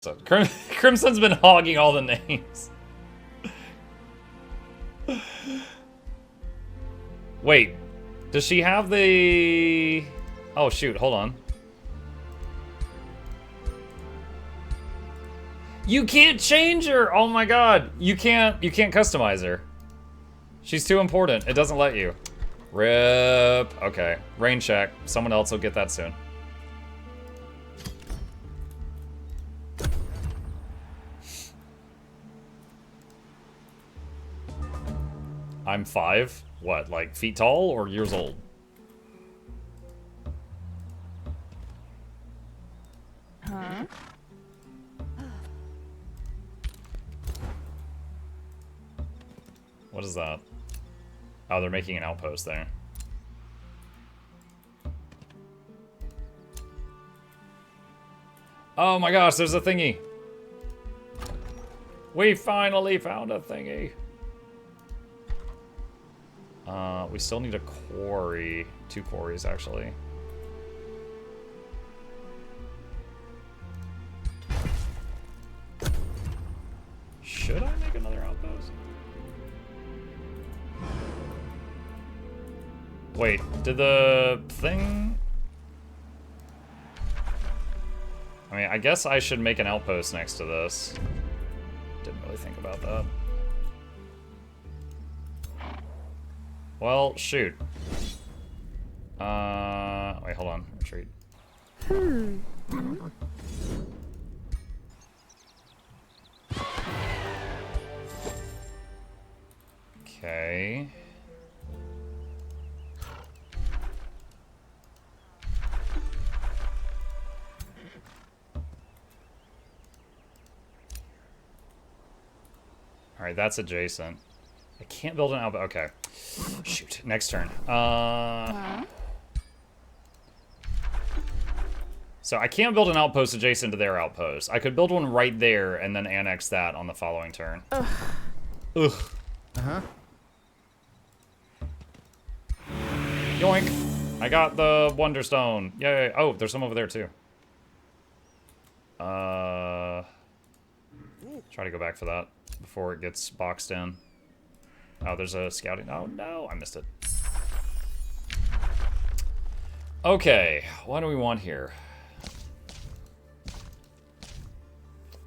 So Crimson's been hogging all the names. Wait, does she have the... Oh shoot, hold on. You can't change her! Oh my god, you can't customize her. She's too important, it doesn't let you. RIP. Okay, rain check. Someone else will get that soon. I'm 5? What, like feet tall or years old? Huh? What is that? Oh, they're making an outpost there. Oh my gosh, there's a thingy. We finally found a thingy. We still need a quarry. 2 quarries, actually. Should I make another outpost? Wait, did the thing... I mean, I guess I should make an outpost next to this. Didn't really think about that. Well, shoot. Wait, hold on. Retreat. Okay. Alright, that's adjacent. I can't build an outpost. Okay. Shoot. Next turn. So I can't build an outpost adjacent to their outpost. I could build one right there and then annex that on the following turn. Ugh. Uh-huh. Yoink. I got the Wonderstone. Yay. Oh, there's some over there too. Try to go back for that before it gets boxed in. Oh, there's a scouting. Oh no, I missed it. Okay, what do we want here?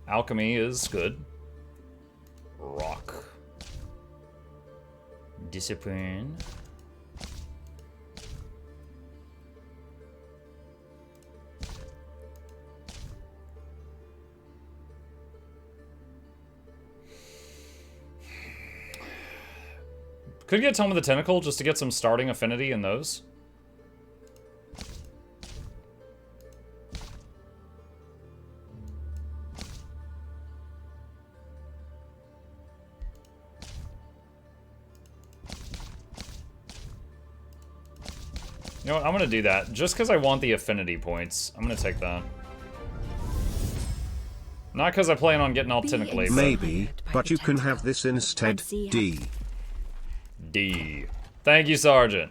Alchemy is good. Rock. Discipline. Could get Tome of the Tentacle just to get some starting affinity in those. You know what, I'm gonna do that. Just because I want the affinity points, I'm gonna take that. Not because I plan on getting all tentacly, but... Maybe, but you can have this instead, D. D. Thank you, Sergeant.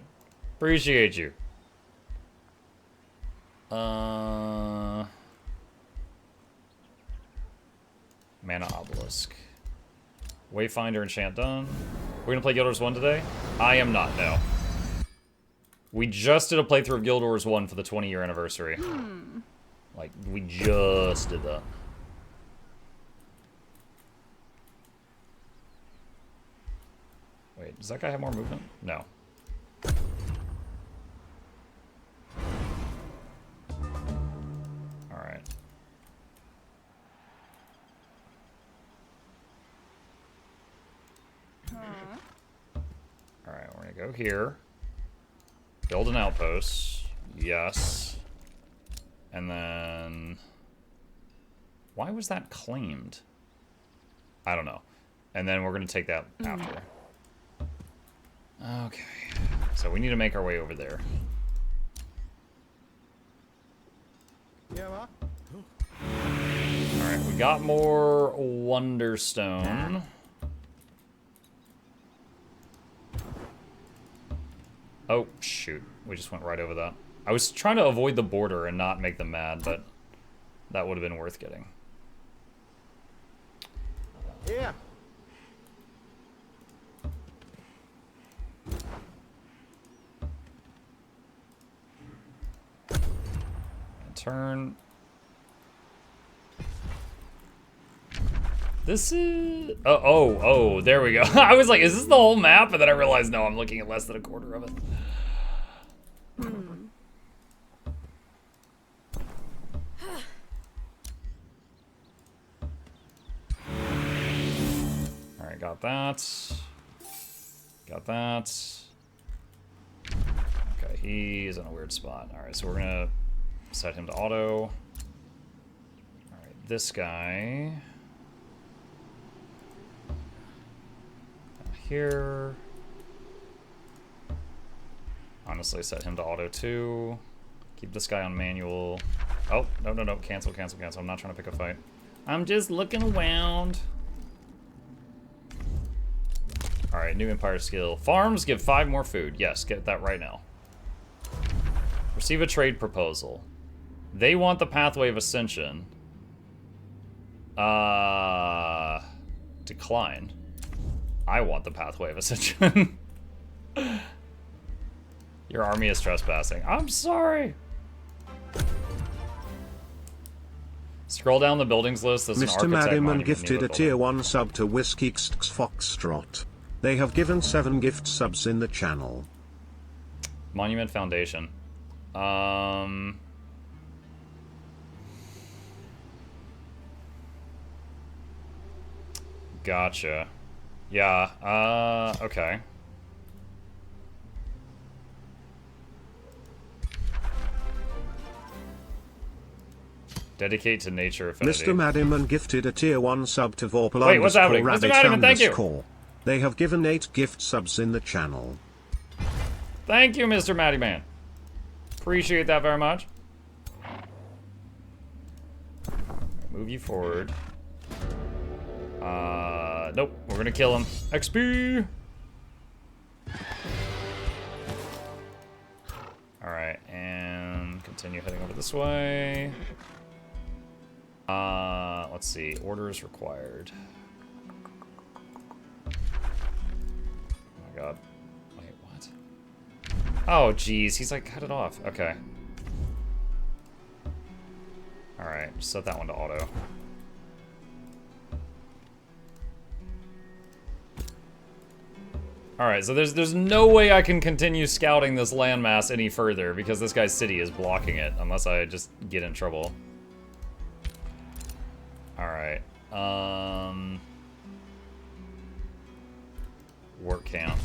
Appreciate you. Mana Obelisk. Wayfinder enchant done. We're gonna play Guild Wars 1 today? I am not, no. We just did a playthrough of Guild Wars 1 for the 20-year anniversary. Like, we just did that. Wait, does that guy have more movement? No. Alright. Alright, we're gonna go here. Build an outpost. Yes. And then... Why was that claimed? I don't know. And then we're gonna take that after. Okay, so we need to make our way over there. Alright, we got more Wonderstone. Oh, shoot. We just went right over that. I was trying to avoid the border and not make them mad, but that would have been worth getting. turn. This is... Oh, there we go. I was like, is this the whole map? And then I realized, no, I'm looking at less than a quarter of it. Alright, got that. Got that. Okay, he's in a weird spot. Alright, so we're gonna set him to auto. Alright, this guy... here. Honestly, set him to auto too. Keep this guy on manual. Oh, no. Cancel. I'm not trying to pick a fight. I'm just looking around. Alright, new Empire skill. Farms give 5 more food. Yes, get that right now. Receive a trade proposal. They want the Pathway of Ascension. Decline. I want the Pathway of Ascension. Your army is trespassing. I'm sorry. Scroll down the buildings list. There's Mr. an architect Madiman monument gifted near a the tier building. 1 sub to Whiskey Foxtrot. They have given 7 gift subs in the channel. Monument Foundation. Gotcha. Yeah, okay. Dedicate to nature affinity. Mr. Madiman gifted a tier 1 sub to Vorpal Wait, what's happening? Mr. Madiman, thank you. They have given 8 gift subs in the channel. Thank you, Mr. Maddyman. Appreciate that very much. Move you forward. Nope, we're gonna kill him. XP! Alright, and continue heading over this way. Let's see, orders required. Oh my god. Wait, what? Oh, geez, he's like, cut it off. Okay. Alright, set that one to auto. Alright, so there's no way I can continue scouting this landmass any further because this guy's city is blocking it, unless I just get in trouble. Alright, work camp.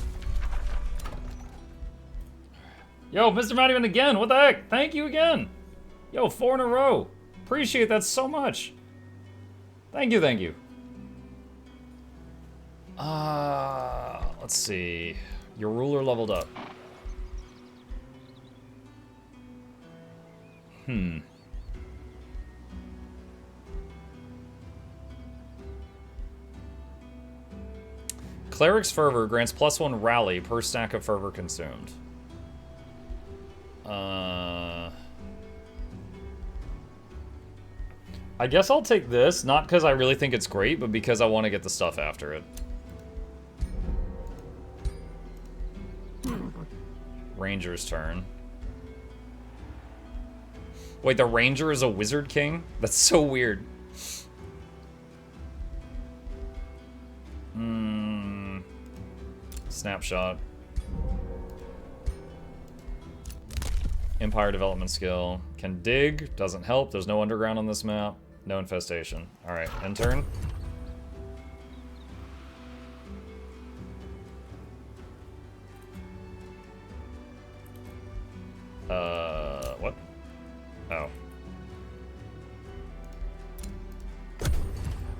Yo, Mr. Mattyman again, what the heck? Thank you again! Yo, 4 in a row! Appreciate that so much! Thank you, thank you. Let's see. Your ruler leveled up. Cleric's Fervor grants +1 rally per stack of fervor consumed. I guess I'll take this, not because I really think it's great, but because I want to get the stuff after it. Ranger's turn. Wait, the Ranger is a Wizard King? That's so weird. Snapshot. Empire development skill. Can dig. Doesn't help. There's no underground on this map. No infestation. Alright, end turn. What? Oh.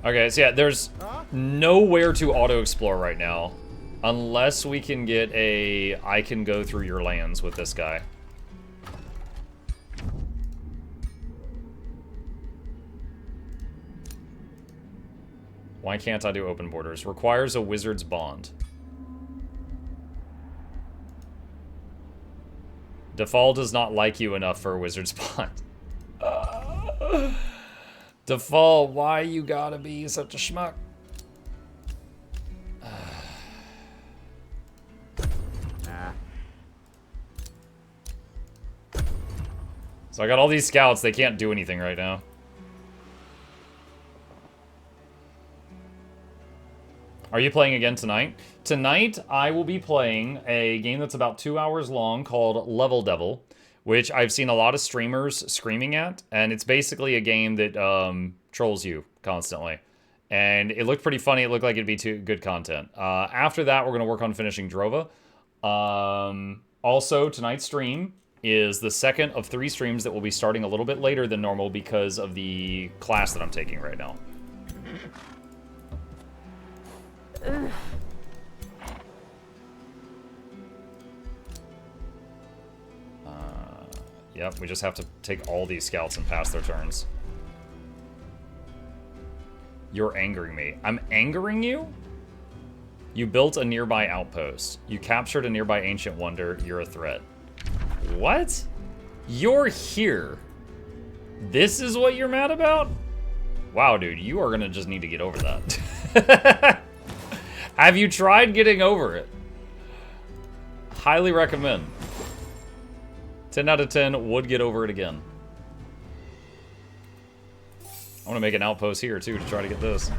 Okay, so yeah, there's nowhere to auto-explore right now. Unless we can get a I can go through your lands with this guy. Why can't I do open borders? Requires a wizard's bond. Defal does not like you enough for a wizard's bond. Defal, why you gotta be such a schmuck? So I got all these scouts. They can't do anything right now. Are you playing again tonight? Tonight, I will be playing a game that's about 2 hours long called Level Devil, which I've seen a lot of streamers screaming at, and it's basically a game that trolls you constantly. And it looked pretty funny. It looked like it'd be good content. After that, we're going to work on finishing Drova. Also, tonight's stream is the second of 3 streams that will be starting a little bit later than normal because of the class that I'm taking right now. Yep, we just have to take all these scouts and pass their turns. You're angering me. I'm angering you? You built a nearby outpost. You captured a nearby ancient wonder. You're a threat. What? You're here. This is what you're mad about? Wow, dude, you are gonna just need to get over that. Have you tried getting over it? Highly recommend. 10 out of 10 would get over it again. I want to make an outpost here, too, to try to get this.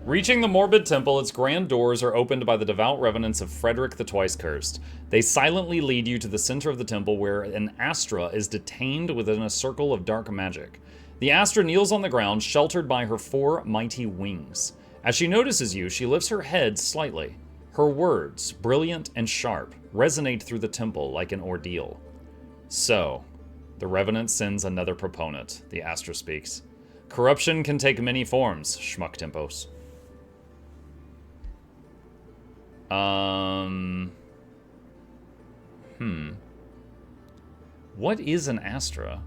Reaching the Morbid Temple, its grand doors are opened by the devout revenants of Frederick the Twice Cursed. They silently lead you to the center of the temple where an Astra is detained within a circle of dark magic. The Astra kneels on the ground, sheltered by her 4 mighty wings. As she notices you, she lifts her head slightly. Her words, brilliant and sharp, resonate through the temple like an ordeal. So, the Revenant sends another proponent, the Astra speaks. Corruption can take many forms, Schmuck Tempos. What is an Astra?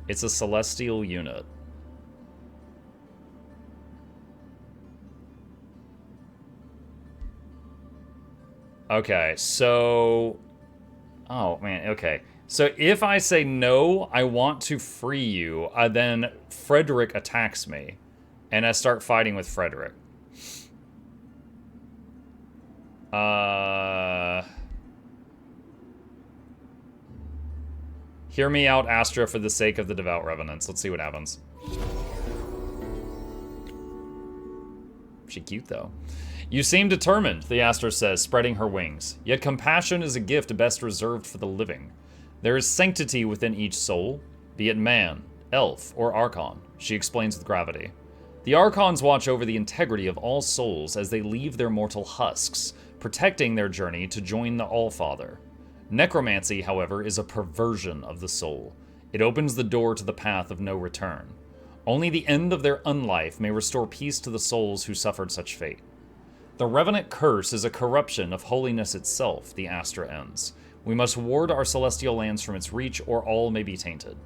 It's a celestial unit. Okay, so... Oh, man, okay. So if I say no, I want to free you, then Frederick attacks me. And I start fighting with Frederick. Hear me out, Astra, for the sake of the devout revenants. Let's see what happens. She cute, though. You seem determined, the Astra says, spreading her wings. Yet compassion is a gift best reserved for the living. There is sanctity within each soul, be it man, elf, or Archon, she explains with gravity. The Archons watch over the integrity of all souls as they leave their mortal husks, protecting their journey to join the Allfather. Necromancy, however, is a perversion of the soul. It opens the door to the path of no return. Only the end of their unlife may restore peace to the souls who suffered such fate. The Revenant curse is a corruption of holiness itself, the Astra ends. We must ward our celestial lands from its reach, or all may be tainted.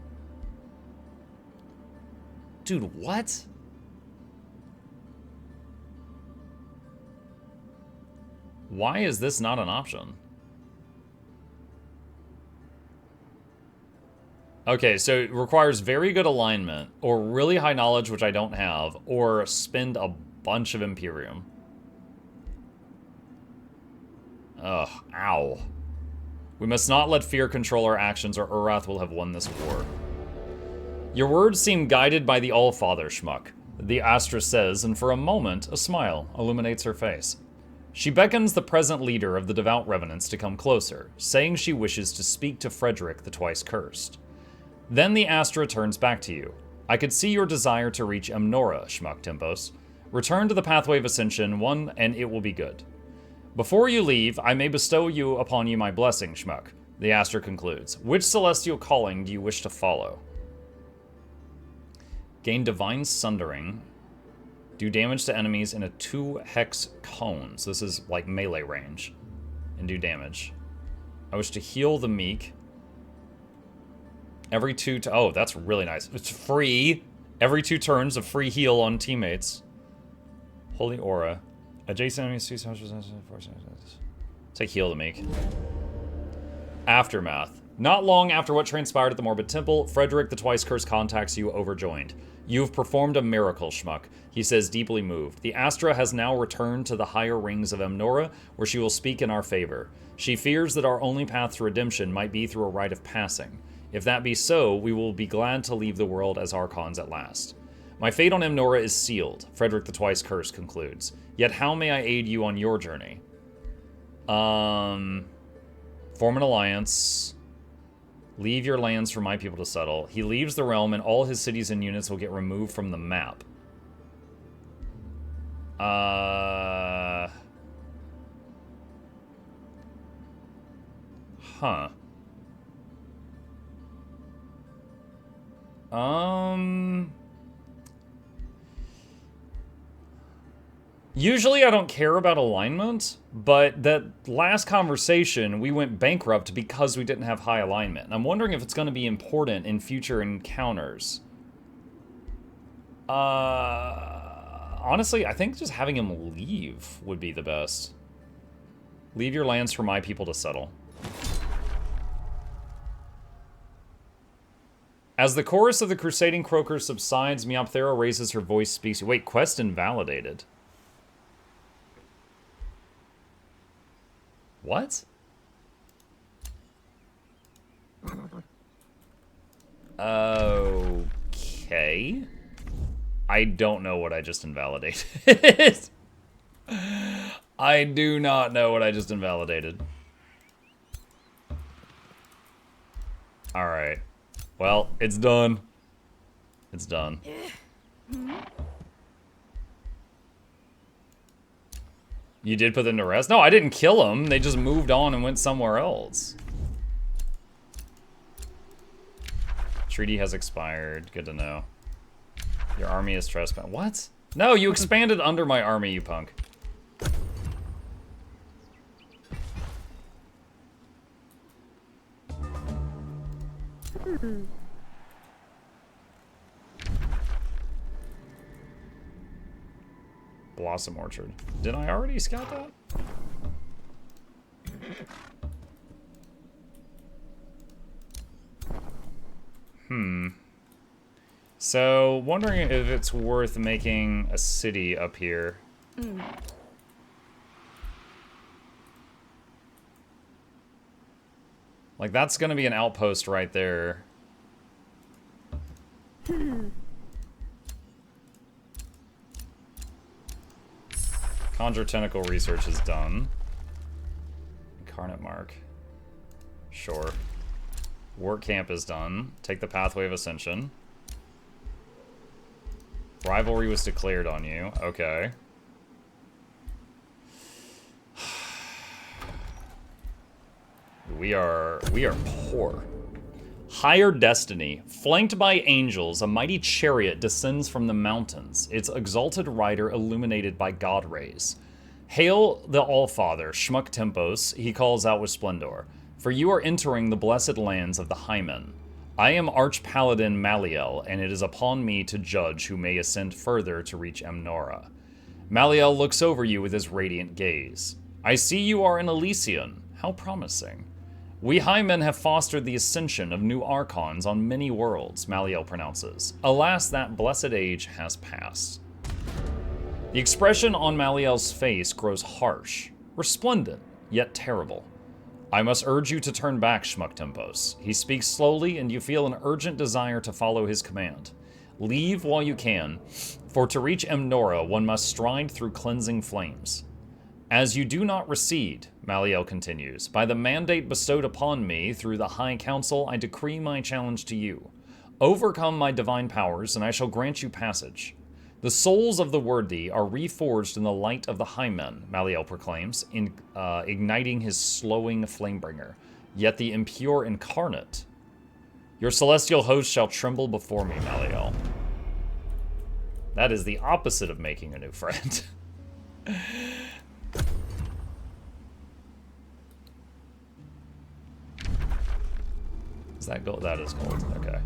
Dude, what? Why is this not an option? Okay, so it requires very good alignment, or really high knowledge, which I don't have, or spend a bunch of Imperium. Ugh, ow. We must not let fear control our actions, or Urath will have won this war. Your words seem guided by the Allfather, Schmuck, the Astra says, and for a moment, a smile illuminates her face. She beckons the present leader of the devout revenants to come closer, saying she wishes to speak to Frederick the Twice Cursed. Then the Astra turns back to you. I could see your desire to reach Amnora, Schmuck Tempos. Return to the Pathway of Ascension, one, and it will be good. Before you leave, I may bestow upon you my blessing, Schmuck, the Astra concludes. Which celestial calling do you wish to follow? Gain Divine Sundering. Do damage to enemies in a 2-hex cone. So this is like melee range. And do damage. I wish to heal the meek. Every 2... Oh, that's really nice. It's free. Every 2 turns of free heal on teammates. Holy Aura. Adjacent enemies... Take heal the meek. Aftermath. Not long after what transpired at the Morbid Temple, Frederick the Twice Cursed contacts you overjoined. You have performed a miracle, Schmuck, he says, deeply moved. The Astra has now returned to the higher rings of Emnora, where she will speak in our favor. She fears that our only path to redemption might be through a rite of passing. If that be so, we will be glad to leave the world as Archons at last. My fate on Emnora is sealed, Frederick the Twice Cursed concludes. Yet how may I aid you on your journey? Form an alliance. Leave your lands for my people to settle. He leaves the realm and all his cities and units will get removed from the map. Huh. Usually I don't care about alignment, but that last conversation, we went bankrupt because we didn't have high alignment. And I'm wondering if it's going to be important in future encounters. Honestly, I think just having him leave would be the best. Leave your lands for my people to settle. As the chorus of the Crusading Croakers subsides, Meopthera raises her voice, speaks. Wait, quest invalidated. What? Okay. I don't know what I just invalidated. I do not know what I just invalidated. Alright. Well, it's done. It's done. You did put them to rest? No, I didn't kill them. They just moved on and went somewhere else. Treaty has expired. Good to know. Your army is trespassed. What? No, you expanded under my army, you punk. Blossom Orchard. Did I already scout that? So, wondering if it's worth making a city up here. Like, that's gonna be an outpost right there. Conjure Tentacle research is done. Incarnate Mark. Sure. Work Camp is done. Take the Pathway of Ascension. Rivalry was declared on you. Okay. We are poor. Higher Destiny. Flanked by angels, a mighty chariot descends from the mountains, its exalted rider illuminated by god rays. Hail the Allfather, Schmuck Tempos, he calls out with splendor, for you are entering the blessed lands of the Hymen. I am Arch-Paladin Maliel, and it is upon me to judge who may ascend further to reach Emnora. Maliel looks over you with his radiant gaze. I see you are an Elysian. How promising. We Hymen have fostered the ascension of new Archons on many worlds, Maliel pronounces. Alas, that blessed age has passed. The expression on Maliel's face grows harsh, resplendent, yet terrible. I must urge you to turn back, Schmuck Tempos. He speaks slowly, and you feel an urgent desire to follow his command. Leave while you can, for to reach Emnora, one must stride through cleansing flames. As you do not recede, Maliel continues, by the mandate bestowed upon me through the High Council, I decree my challenge to you. Overcome my divine powers, and I shall grant you passage. The souls of the worthy are reforged in the light of the Hymen, Maliel proclaims, igniting his slowing flamebringer. Yet the impure incarnate. Your celestial host shall tremble before me, Maliel. That is the opposite of making a new friend. Is that gold? That is gold. Okay.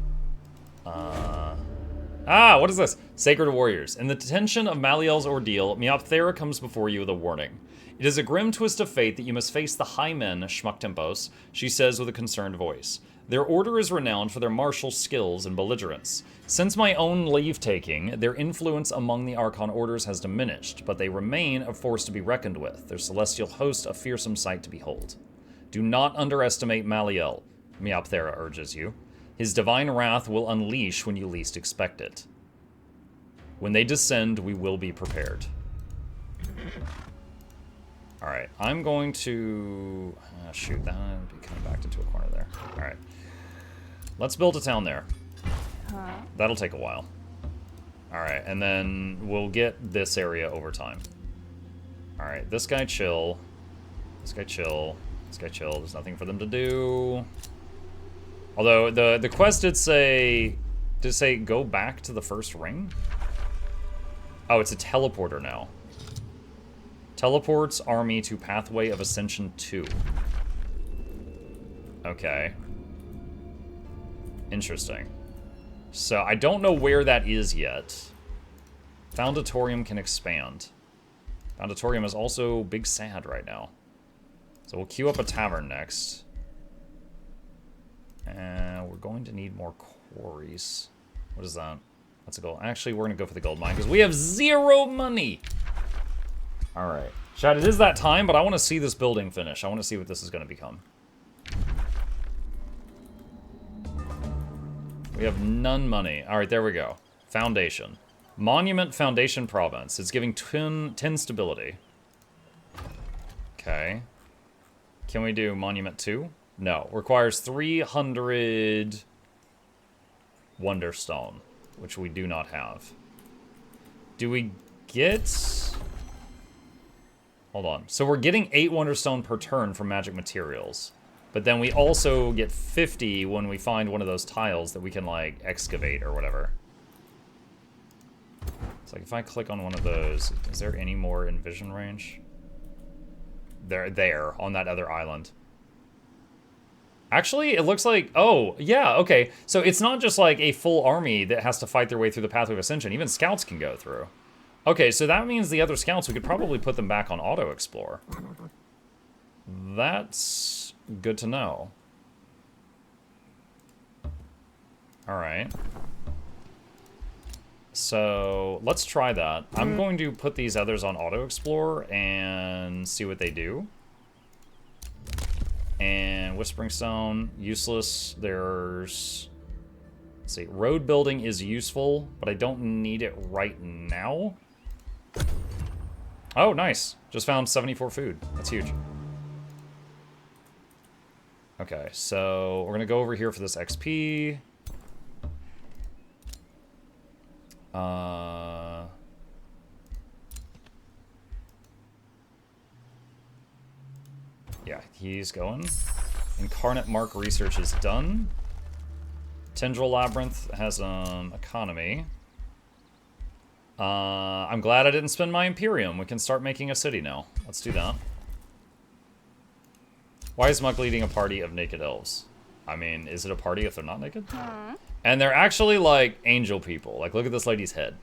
What is this? Sacred Warriors. In the tension of Maliel's ordeal, Meopthera comes before you with a warning. It is a grim twist of fate that you must face the high men, Schmucktempos, she says with a concerned voice. Their order is renowned for their martial skills and belligerence. Since my own leave-taking, their influence among the Archon orders has diminished, but they remain a force to be reckoned with, their celestial host a fearsome sight to behold. Do not underestimate Maliel, Meopthera urges you. His divine wrath will unleash when you least expect it. When they descend, we will be prepared. Alright, I'm going to... shoot, that would be kind of backed into a corner there. Alright. Let's build a town there. That'll take a while. Alright, and then we'll get this area over time. Alright, this guy chill. This guy chill. This guy chill. There's nothing for them to do. Although, the quest did say... Did it say go back to the first ring? Oh, it's a teleporter now. Teleports army to Pathway of Ascension 2. Okay. Interesting. So, I don't know where that is yet. Foundatorium can expand. Foundatorium is also big sad right now. So we'll queue up a tavern next. And we're going to need more quarries. What is that? That's a gold. Actually, we're going to go for the gold mine because we have 0 money. Alright. Chat, it is that time, but I want to see this building finish. I want to see what this is going to become. We have none money. Alright, there we go. Foundation. Monument Foundation Province. It's giving 10 stability. Okay. Can we do Monument 2? No. Requires 300 Wonderstone, which we do not have. Do we get... Hold on. So we're getting 8 Wonderstone per turn from magic materials. But then we also get 50 when we find one of those tiles that we can, like, excavate or whatever. It's like if I click on one of those, is there any more in vision range? They're there, on that other island. Actually, it looks like... Oh, yeah, okay. So it's not just, like, a full army that has to fight their way through the Pathway of Ascension. Even scouts can go through. Okay, so that means the other scouts, we could probably put them back on auto-explore. That's good to know. Alright. So, let's try that. I'm going to put these others on auto-explore and see what they do. And Whispering Stone, useless. There's... Let's see, road building is useful, but I don't need it right now. Oh, nice. Just found 74 food. That's huge. Okay, so we're gonna go over here for this XP. Yeah, he's going. Incarnate Mark research is done. Tendril Labyrinth has economy. I'm glad I didn't spend my Imperium. We can start making a city now. Let's do that. Why is Muck leading a party of naked elves? I mean, is it a party if they're not naked? And they're actually, like, angel people. Like, look at this lady's head.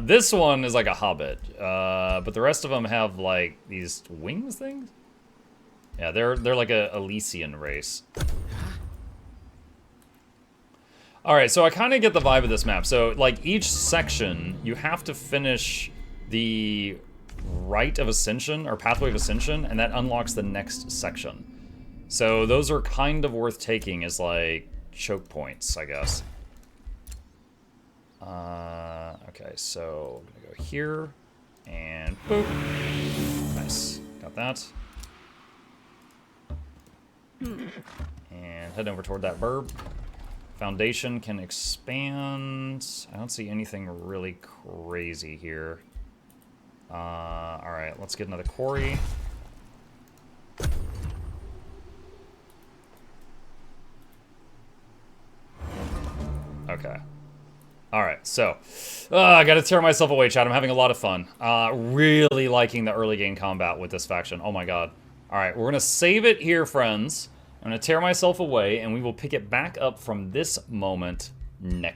This one is like a hobbit. But the rest of them have, like, these wings things? Yeah, they're like a Elysian race. Alright, so I kind of get the vibe of this map. So, like, each section, you have to finish the Rite of Ascension, or Pathway of Ascension, and that unlocks the next section. So, those are kind of worth taking as, like, choke points, I guess. Okay, so, I'm gonna go here, and boop. Nice. Got that. And head over toward that burb. Foundation can expand. I don't see anything really crazy here. Alright, let's get another quarry. Okay. Alright, so. I gotta tear myself away, chat. I'm having a lot of fun. Really liking the early game combat with this faction. Oh my god. Alright, we're gonna save it here, friends. I'm gonna tear myself away, and we will pick it back up from this moment next